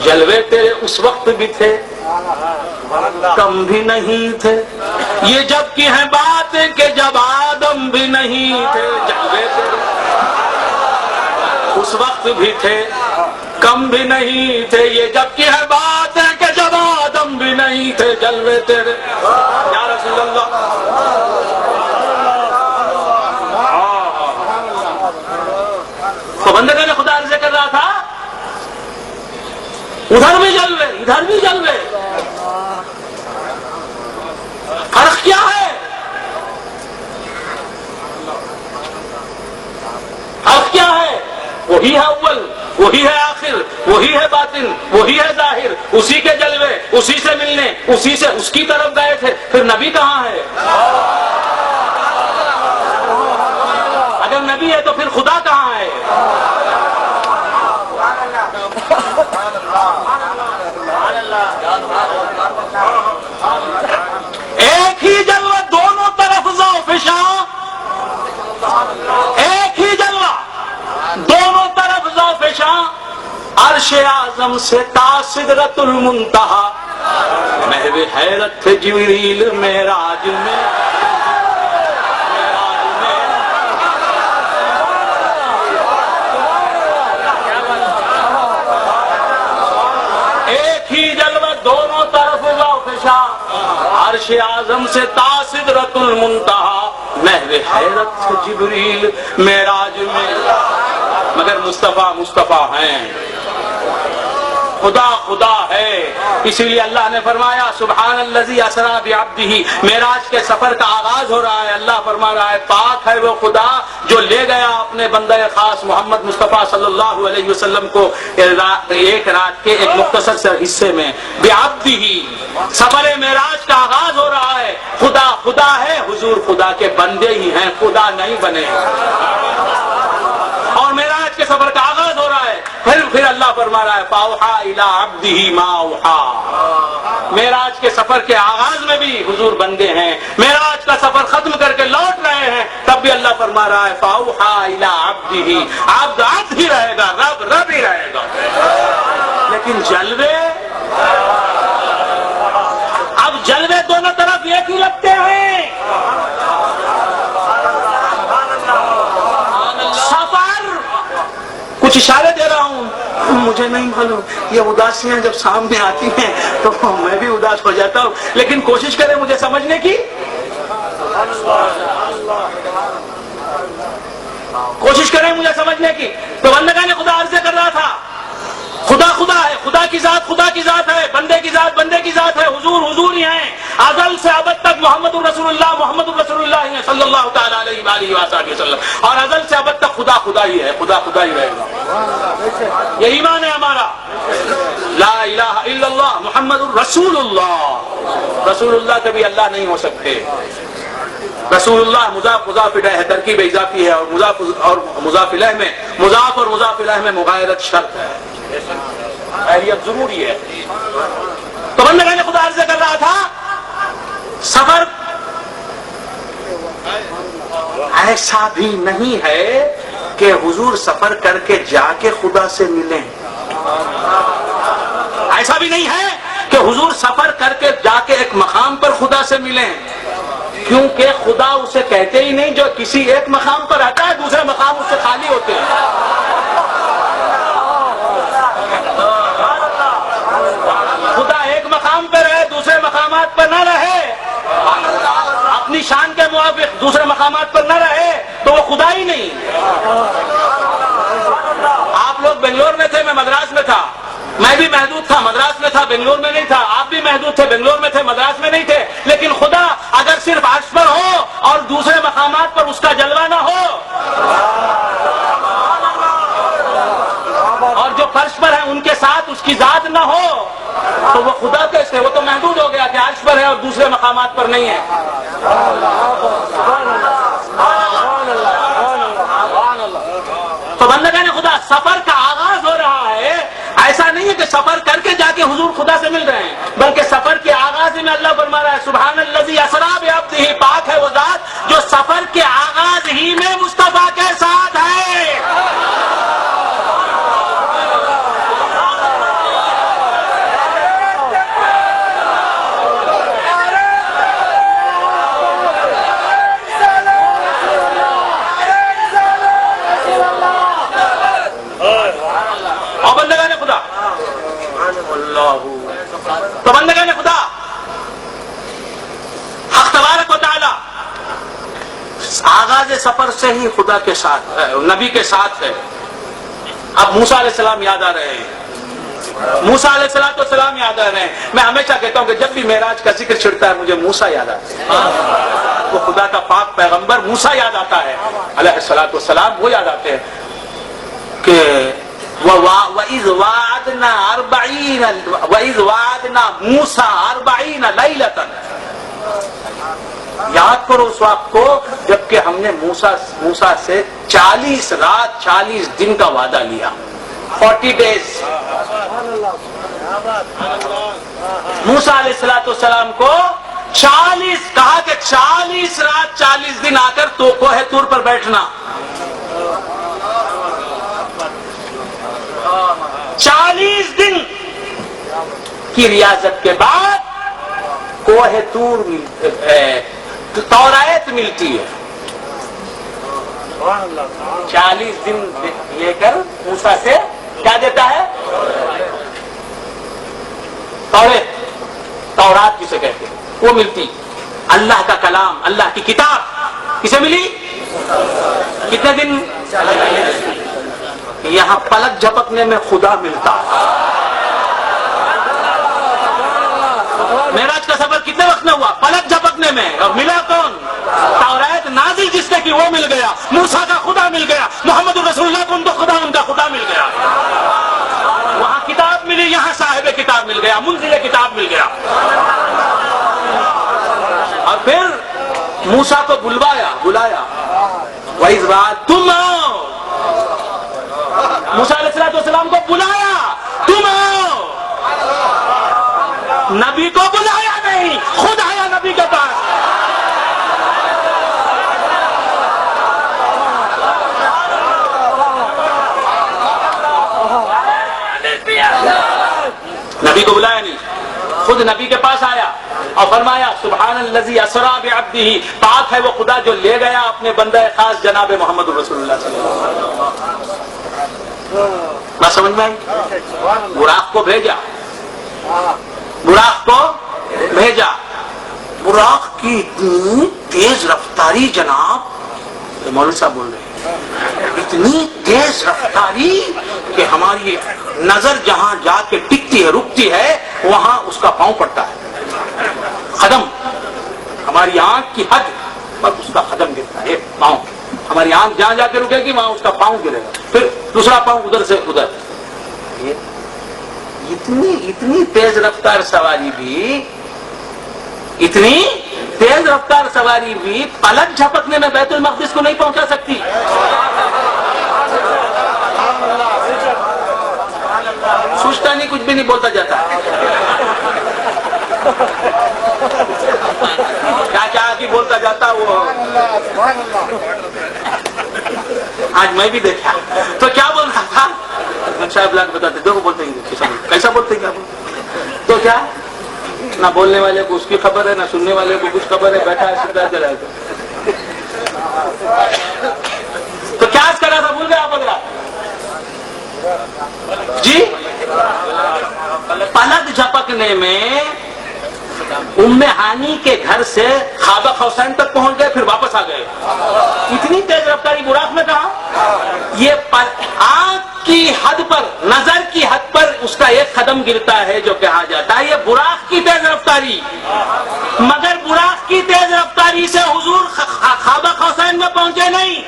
جلوے تیرے اس وقت بھی تھے کم بھی نہیں تھے، یہ جب کی ہے بات کہ جب آدم بھی نہیں تھے، جلوے تیرے اس وقت بھی تھے کم بھی نہیں تھے، یہ جب کی ہے بات کہ جب آدم بھی نہیں تھے، جلوے تیرے یا رسول اللہ۔ تو بندگان خدا عرض کر رہا تھا ادھر بھی جلوے ادھر بھی جلوے، فرق کیا ہے؟ فرق کیا ہے؟ وہی ہے اول، وہی ہے آخر، وہی ہے باطن، وہی ہے ظاہر، اسی کے جلوے، اسی سے ملنے، اسی سے اس کی طرف گئے تھے، پھر نبی کہاں ہے؟ اگر نبی ہے تو پھر خدا کہاں ہے؟ ایک ہی جلوہ دونوں طرف ذوفشاں، ایک ہی جلوہ دونوں طرف ذوفشاں، عرش اعظم سے تا سدرۃ المنتہا، محو حیرت تھے جبریل معراج میں، ایک ہی جلوہ دونوں طرف ذوفشاں، عرش اعظم سے تا سدرۃ المنتہا، محو حیرت تھے جبریل معراج میں، مگر مصطفیٰ مصطفیٰ ہیں، خدا خدا ہے، اسی لیے اللہ نے فرمایا سبحان الذی اسریٰ بعبدہ، معراج کے سفر کا آغاز ہو رہا ہے، اللہ فرما رہا ہے پاک ہے وہ خدا جو لے گیا اپنے بندہ خاص محمد مصطفیٰ صلی اللہ علیہ وسلم کو ایک رات کے ایک مختصر سے حصے میں، بعبدہ، سفر معراج کا آغاز ہو رہا ہے، خدا خدا ہے، حضور خدا کے بندے ہی ہیں، خدا نہیں بنے، اور معراج کے سفر کا آغاز ہو رہا ہے، پھر اللہ فرما رہا ہے فاوحیٰ الی عبدہ ما اوحیٰ، معراج کے سفر کے آغاز میں بھی حضور بندے ہیں، معراج کا سفر ختم کر کے لوٹ رہے ہیں تب بھی اللہ فرما رہا ہے فاوحیٰ الی عبدہ، عبد عبد ہی رہے گا، رب رب ہی رہے گا، لیکن جلوے، اب جلوے دونوں طرف ایک ہی لگتے ہیں، کچھ اشارے دے رہا ہوں، مجھے نہیں معلوم، یہ اداسیاں جب سامنے آتی ہیں تو میں بھی اداس ہو جاتا ہوں، لیکن کوشش کریں مجھے سمجھنے کی، کوشش کریں مجھے سمجھنے کی۔ تو بندگان خدا عرض کر رہا تھا خدا خدا ہے، خدا کی ذات ہے، بندے کی ذات ہے، حضور حضور ہی ہیں، ازل سے ابد تک محمد الرسول اللہ ہی ہیں صلی اللہ تعالی علیہ وآلہ وصحبہ وسلم، اور ازل سے ابد تک خدا خدا ہی ہے، خدا خدا ہی رہے گا، یہ ایمان ہے ہمارا، لا الہ الا اللہ محمد الرسول اللہ، رسول اللہ کبھی اللہ نہیں ہو سکتے، رسول اللہ مضاف مضاف الیہ ہے، ترکیب اضافی ہے، اور مضاف الیہ میں مضاف اور مضاف الیہ میں مغایرت شرط ہے، اہلیت ضروری ہے۔ تو بندگان خدا عرض کر رہا تھا سفر ایسا بھی نہیں ہے کہ حضور سفر کر کے جا کے خدا سے ملیں، ایسا بھی نہیں ہے کہ حضور سفر کر کے جا کے ایک مقام پر خدا سے ملیں، کیونکہ خدا اسے کہتے ہی نہیں، جو کسی ایک مقام پر آتا ہے دوسرے مقام اس سے خالی ہوتے ہیں، خدا ایک مقام پہ رہے دوسرے مقامات پر نہ رہے، اپنی شان کے موافق دوسرے مقامات پر نہ رہے تو وہ خدا ہی نہیں۔ آپ لوگ بنگلور میں تھے، میں مدراس میں تھا، میں بھی محدود تھا، مدراس میں تھا، بنگلور میں نہیں تھا، آپ بھی محدود تھے، بنگلور میں تھے، مدراس میں نہیں تھے، لیکن خدا اگر صرف عرش پر ہو اور دوسرے مقامات پر اس کا جلوہ نہ ہو، اور جو فرش پر ہیں ان کے ساتھ اس کی ذات نہ ہو، تو وہ خدا کیسے؟ وہ تو محدود ہو گیا کہ عرش پر ہے اور دوسرے مقامات پر نہیں ہے۔ تو بندگان خدا سفر کا آغاز ہو رہا ہے، ایسا نہیں ہے کہ سفر کر کے جا کے حضور خدا سے مل رہے ہیں، بلکہ سفر کے آغاز میں اللہ فرما رہا ہے سبحان الذی اسریٰ بعبدہ، پاک ہے وہ ذات جو سفر کے آغاز ہی میں مصطفیٰ کے ساتھ ہے، اللہ. تو بندگان خدا حق تبارک و تعالی آغاز سفر سے ہی خدا کے ساتھ نبی کے ساتھ ہے. اب موسیٰ علیہ السلام یاد آ رہے ہیں, موسیٰ علیہ السلام یاد آ رہے ہیں. میں ہمیشہ کہتا ہوں کہ جب بھی معراج کا ذکر چھڑتا ہے مجھے موسیٰ یاد آتے ہیں. وہ خدا کا پاک پیغمبر موسیٰ یاد آتا ہے علیہ السلام. وہ یاد آتے ہیں کہ وَإِذْ وَعَدْنَا مُوسَىٰ 40 لَيْلَةً. یاد کرو اس وقت کو جبکہ ہم نے موسیٰ سے 40 رات 40 دن کا وعدہ لیا. 40 days. موسیٰ علیہ السلام کو 40 کہا کہ 40 رات 40 دن آ کر تو کوہ طور پر بیٹھنا. 40 دن کی ریاضت کے بعد کوہ طور تورات ملتی ہے. 40 دن لے کر موسیٰ سے کیا دیتا ہے؟ تورات کسے کہتے ہیں وہ ملتی. اللہ کا کلام, اللہ کی کتاب کسے ملی؟ کتنے دن؟ یہاں پلک جھپکنے میں خدا ملتا ہے. معراج کا سفر کتنے وقت میں ہوا؟ پلک جھپکنے میں. اور ملا کون؟ تورات نازل جس نے کی وہ مل گیا. موسیٰ کا خدا مل گیا. محمد رسول اللہ کو ان کا خدا مل گیا. وہاں کتاب ملی, یہاں صاحب کتاب مل گیا, منزل کتاب مل گیا. اور پھر موسیٰ کو بلایا. وَإِذْ تم آؤ. موسیٰ علیہ السلام کو بلایا, تم آؤ. نبی کو بلایا نہیں, خود آیا نبی کے پاس. نبی کو بلایا نہیں, خود نبی کے پاس آیا اور فرمایا سبحان الذی اسری بعبدہ. پاک ہے وہ خدا جو لے گیا اپنے بندہ خاص جناب محمد رسول اللہ صلی اللہ علیہ وسلم. بات سمجھ میں آئی؟ براق کو بھیجا. براق کی اتنی تیز رفتاری جناب مولوی صاحب بول رہے ہیں, اتنی تیز رفتاری کہ ہماری نظر جہاں جا کے ٹکتی ہے رکتی ہے وہاں اس کا پاؤں پڑتا ہے. قدم ہماری آنکھ کی حد پر اس کا قدم گرتا ہے, ایک پاؤں. ہماری آنکھ جہاں جا کے رکے گی وہاں اس کا پاؤں گرے گا, پھر دوسرا پاؤں ادھر سے ادھر. اتنی تیز رفتار سواری بھی پلک جھپکنے میں بیت المقدس کو نہیں پہنچا سکتی. سوچتا نہیں, کچھ بھی نہیں بولتا جاتا. کیا کی بولتا جاتا وہ. آج میں بھی دیکھا تو کیا بول رہا تھا صاحب لاکھ بتاتے دیکھو بولتے ہیں کیسا بولتے ہیں کیا تو کیا نہ بولنے والے کو اس کی خبر ہے نہ سننے والے کو کچھ خبر ہے, بیٹھا ہے سیدھا چلائے تو کیا کر رہا تھا بھول گیا آپ اگر جی. پلک جھپکنے میں ام ہانی کے گھر سے خابہ خوسین تک پہنچ گئے, پھر واپس آ گئے. اتنی تیز رفتاری براق میں کہا. یہ آنکھ کی حد پر, نظر کی حد پر اس کا ایک قدم گرتا ہے جو کہا جاتا ہے یہ براق کی تیز رفتاری. مگر براق کی تیز رفتاری سے حضور خابہ خوسین میں پہنچے نہیں.